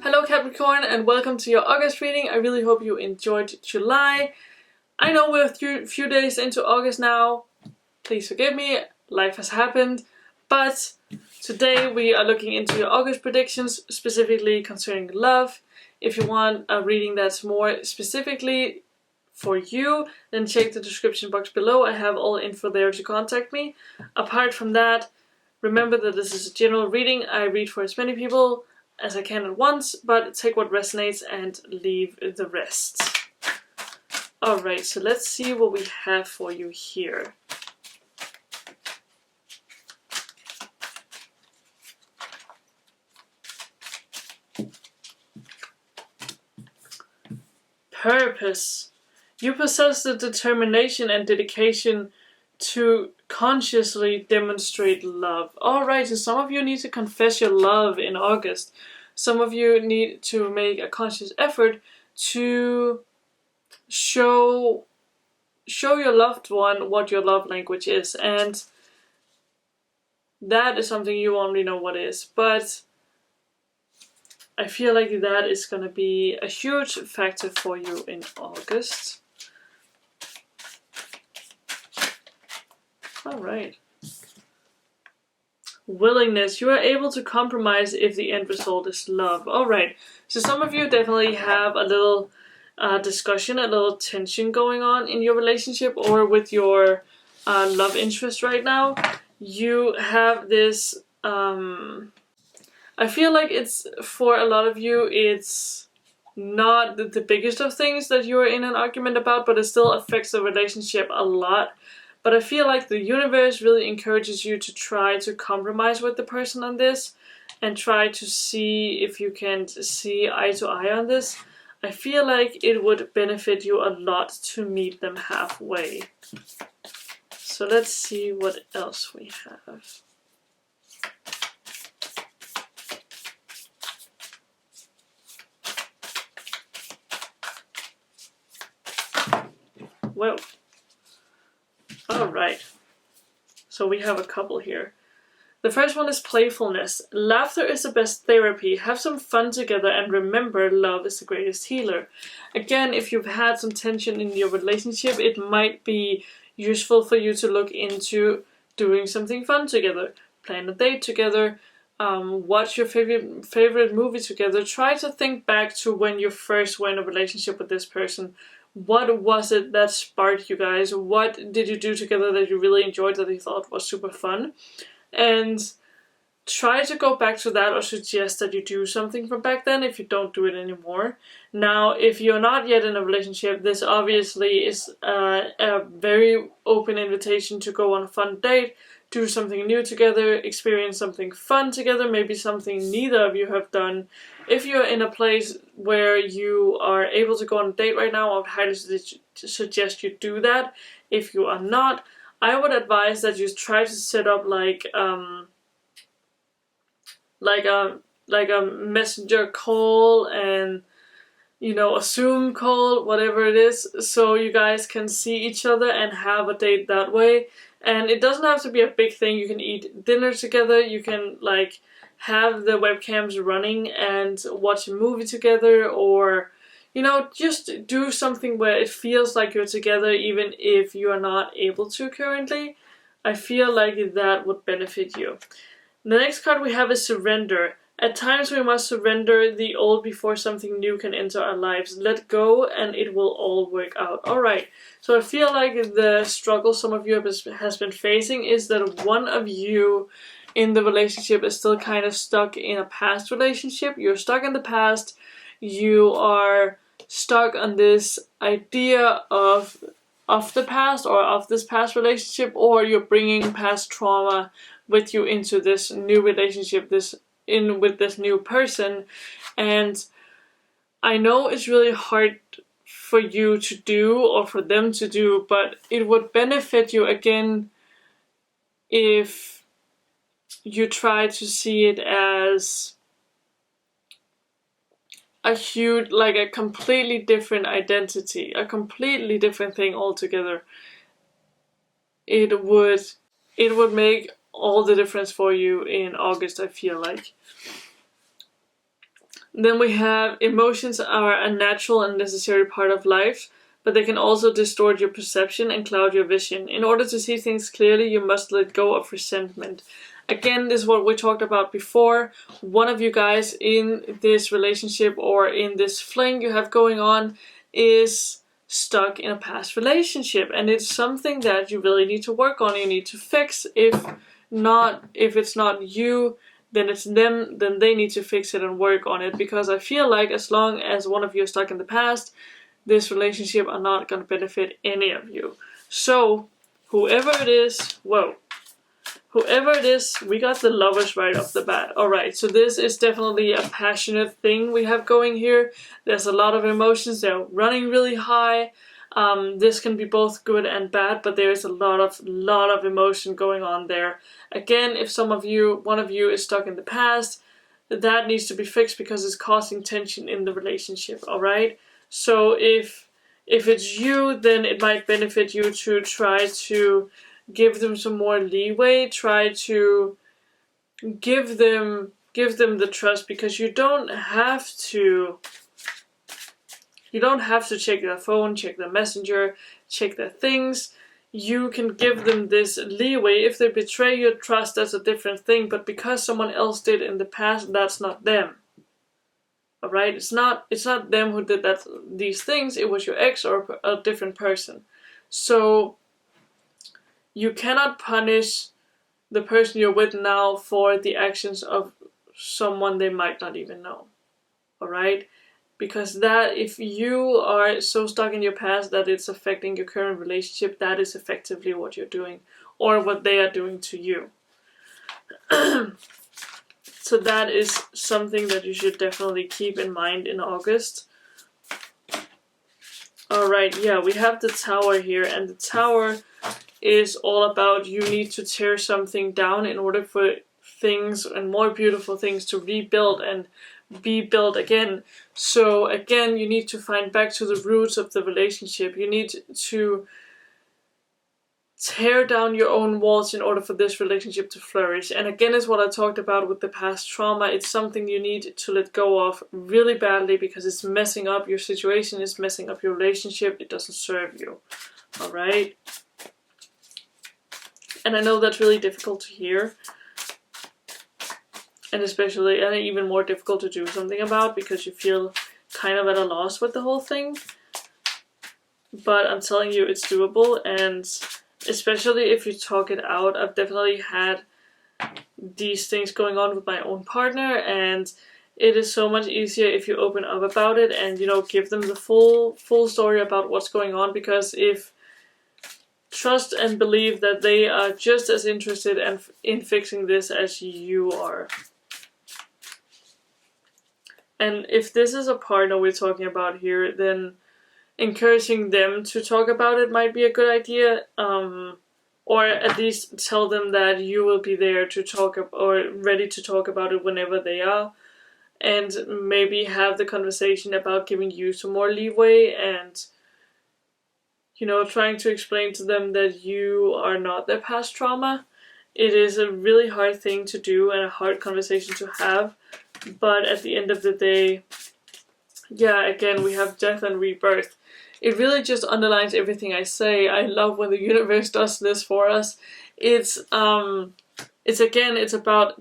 Hello Capricorn and welcome to your August reading. I really hope you enjoyed July. I know we're a few days into August now. Please forgive me, life has happened. But today we are looking into your August predictions, specifically concerning love. If you want a reading that's more specifically for you, then check the description box below. I have all info there to contact me. Apart from that, remember that this is a general reading. I read for as many people as I can at once, but take what resonates and leave the rest. Alright, so let's see what we have for you here. Purpose. You possess the determination and dedication to consciously demonstrate love. Alright, so some of you need to confess your love in August. Some of you need to make a conscious effort to show your loved one what your love language is. And that is something you only know what is. But I feel like that is going to be a huge factor for you in August. Alright. Willingness. You are able to compromise if the end result is love. Alright. So some of you definitely have a little discussion, a little tension going on in your relationship or with your love interest right now. You have this... I feel like it's, for a lot of you, it's not the biggest of things that you are in an argument about, but it still affects the relationship a lot. But I feel like the universe really encourages you to try to compromise with the person on this and try to see if you can see eye to eye on this. I feel like it would benefit you a lot to meet them halfway. So let's see what else we have. Well. Alright, so we have a couple here. The first one is playfulness. Laughter is the best therapy. Have some fun together and remember, love is the greatest healer. Again, if you've had some tension in your relationship, it might be useful for you to look into doing something fun together. Plan a date together, watch your favorite movie together. Try to think back to when you first were in a relationship with this person. What was it that sparked you guys? What did you do together that you really enjoyed, that you thought was super fun? And try to go back to that or suggest that you do something from back then if you don't do it anymore. Now, if you're not yet in a relationship, this obviously is a very open invitation to go on a fun date, do something new together, experience something fun together, maybe something neither of you have done. If you're in a place where you are able to go on a date right now, I would highly suggest you do that. If you are not, I would advise that you try to set up like a messenger call and, you know, a Zoom call, whatever it is, so you guys can see each other and have a date that way. And it doesn't have to be a big thing. You can eat dinner together, you can like have the webcams running and watch a movie together, or, you know, just do something where it feels like you're together even if you are not able to currently. I feel like that would benefit you. The next card we have is surrender. At times we must surrender the old before something new can enter our lives. Let go and it will all work out. Alright, so I feel like the struggle some of you has been facing is that one of you in the relationship is still kind of stuck in a past relationship. You're stuck in the past. You are stuck on this idea of the past or of this past relationship, or you're bringing past trauma with you into this new relationship, with this new person. And I know it's really hard for you to do or for them to do, but it would benefit you again if you try to see it as a huge, like a completely different identity, a completely different thing altogether. It would make all the difference for you in August, I feel like. Then we have emotions are a natural and necessary part of life, but they can also distort your perception and cloud your vision. In order to see things clearly, you must let go of resentment. Again, this is what we talked about before. One of you guys in this relationship or in this fling you have going on is stuck in a past relationship, and it's something that you really need to work on, you need to fix. If it's not you, then it's them, then they need to fix it and work on it, because I feel like as long as one of you is stuck in the past, this relationship are not going to benefit any of you. So whoever it is, we got the Lovers right off the bat. Alright, so this is definitely a passionate thing we have going here. There's a lot of emotions, they're running really high. This can be both good and bad, but there is a lot of emotion going on there. Again, if one of you is stuck in the past, that needs to be fixed because it's causing tension in the relationship, alright? So if it's you, then it might benefit you to try to give them some more leeway, try to give them the trust, because you don't have to check their phone, check their messenger, check their things. You can give them this leeway. If they betray your trust, that's a different thing, but because someone else did in the past, that's not them. Alright? It's not them who did these things, it was your ex or a different person. So you cannot punish the person you're with now for the actions of someone they might not even know. Alright? Because that, if you are so stuck in your past that it's affecting your current relationship, that is effectively what you're doing, or what they are doing to you. So that is something that you should definitely keep in mind in August. Alright, yeah, we have the Tower here, and the Tower is all about you need to tear something down in order for things and more beautiful things to rebuild and be built again. So again, you need to find back to the roots of the relationship. You need to tear down your own walls in order for this relationship to flourish. And again, is what I talked about with the past trauma. It's something you need to let go of really badly, because it's messing up your situation, it's messing up your relationship, it doesn't serve you. Alright? And I know that's really difficult to hear. And especially, and even more difficult to do something about, because you feel kind of at a loss with the whole thing. But I'm telling you, it's doable, and especially if you talk it out. I've definitely had these things going on with my own partner, and it is so much easier if you open up about it and, you know, give them the full story about what's going on, because if trust and believe that they are just as interested in fixing this as you are. And if this is a partner we're talking about here, then encouraging them to talk about it might be a good idea. Or at least tell them that you will be there to talk or ready to talk about it whenever they are. And maybe have the conversation about giving you some more leeway and, you know, trying to explain to them that you are not their past trauma. It is a really hard thing to do and a hard conversation to have. But at the end of the day, yeah, again, we have death and rebirth. It really just underlines everything I say. I love when the universe does this for us. It's about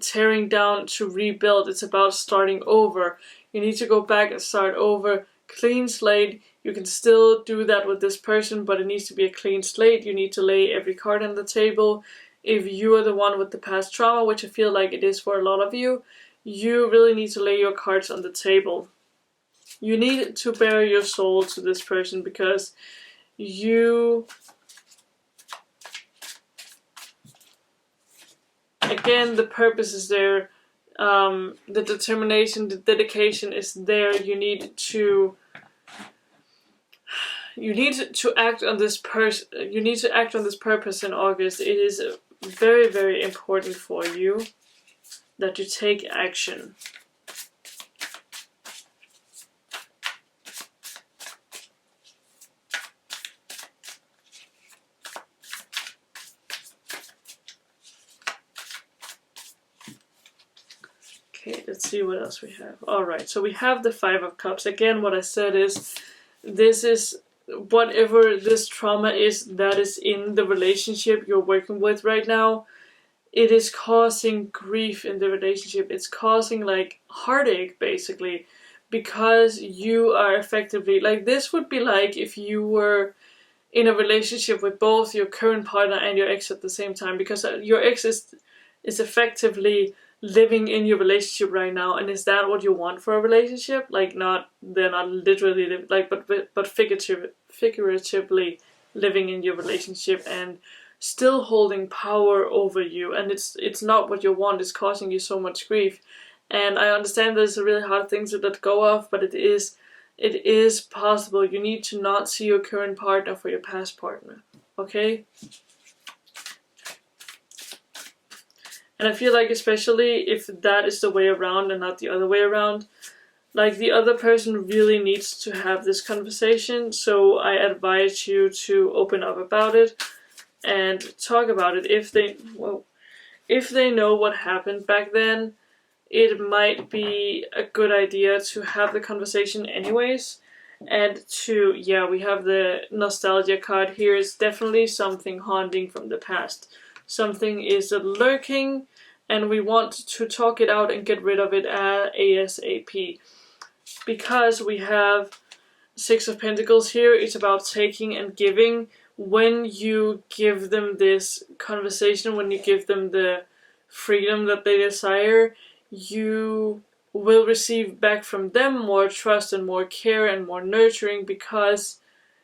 tearing down to rebuild. It's about starting over. You need to go back and start over. Clean slate. You can still do that with this person, but it needs to be a clean slate. You need to lay every card on the table. If you are the one with the past trauma, which I feel like it is for a lot of you, you really need to lay your cards on the table. You need to bare your soul to this person, because again, the purpose is there, the determination, the dedication is there. You need to act on this you need to act on this purpose in August. It is very, very important for you that you take action. Okay, let's see what else we have. Alright, so we have the Five of Cups. Again, what I said is, this is whatever this trauma is that is in the relationship you're working with right now. It is causing grief in the relationship. It's causing like heartache basically, because you are effectively, like this would be like if you were in a relationship with both your current partner and your ex at the same time, because your ex is effectively living in your relationship right now. And is that what you want for a relationship? Like, not, they're not literally like, but figuratively living in your relationship and still holding power over you, and it's not what you want. It's causing you so much grief. And I understand that it's a really hard thing to let go of, but it is possible. You need to not see your current partner for your past partner, okay? And I feel like, especially if that is the way around and not the other way around, like the other person really needs to have this conversation. So I advise you to open up about it and talk about it. If they know what happened back then, it might be a good idea to have the conversation anyways. And to, yeah, we have the nostalgia card here. It's definitely something haunting from the past. Something is lurking, and we want to talk it out and get rid of it ASAP. Because we have Six of Pentacles here, it's about taking and giving. When you give them this conversation, when you give them the freedom that they desire, you will receive back from them more trust and more care and more nurturing, because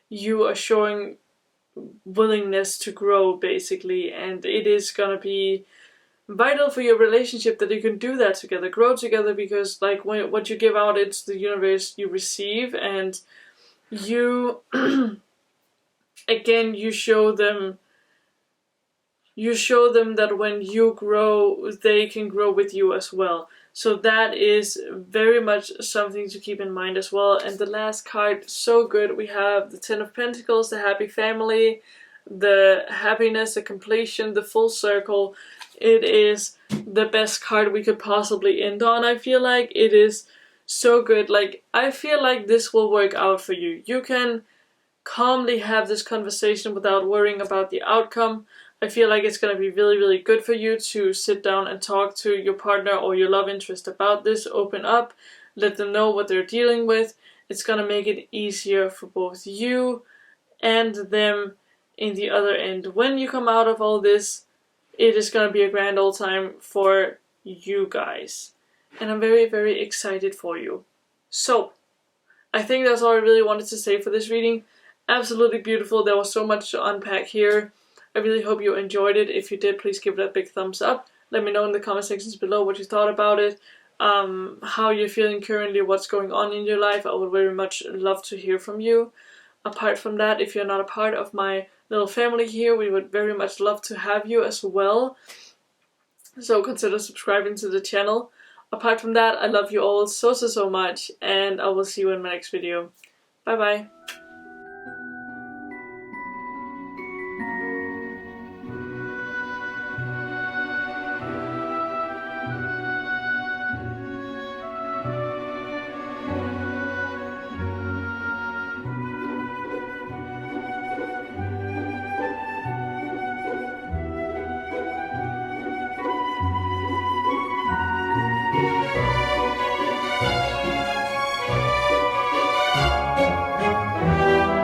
you are showing willingness to grow basically. And it is gonna be vital for your relationship that you can do that together, grow together, because like what you give out, it's the universe you receive. And you again, you show them that when you grow, they can grow with you as well. So that is very much something to keep in mind as well. And the last card, so good. We have the Ten of Pentacles, the happy family, the happiness, the completion, the full circle. It is the best card we could possibly end on. I feel like it is so good. Like, I feel like this will work out for you. You can calmly have this conversation without worrying about the outcome. I feel like it's going to be really, really good for you to sit down and talk to your partner or your love interest about this. Open up, let them know what they're dealing with. It's going to make it easier for both you and them in the other end. When you come out of all this, it is going to be a grand old time for you guys. And I'm very, very excited for you. So, I think that's all I really wanted to say for this reading. Absolutely beautiful. There was so much to unpack here. I really hope you enjoyed it. If you did, please give it a big thumbs up. Let me know in the comment sections below what you thought about it, how you're feeling currently, what's going on in your life. I would very much love to hear from you. Apart from that, if you're not a part of my little family here, we would very much love to have you as well. So consider subscribing to the channel. Apart from that, I love you all so much, and I will see you in my next video. Bye bye.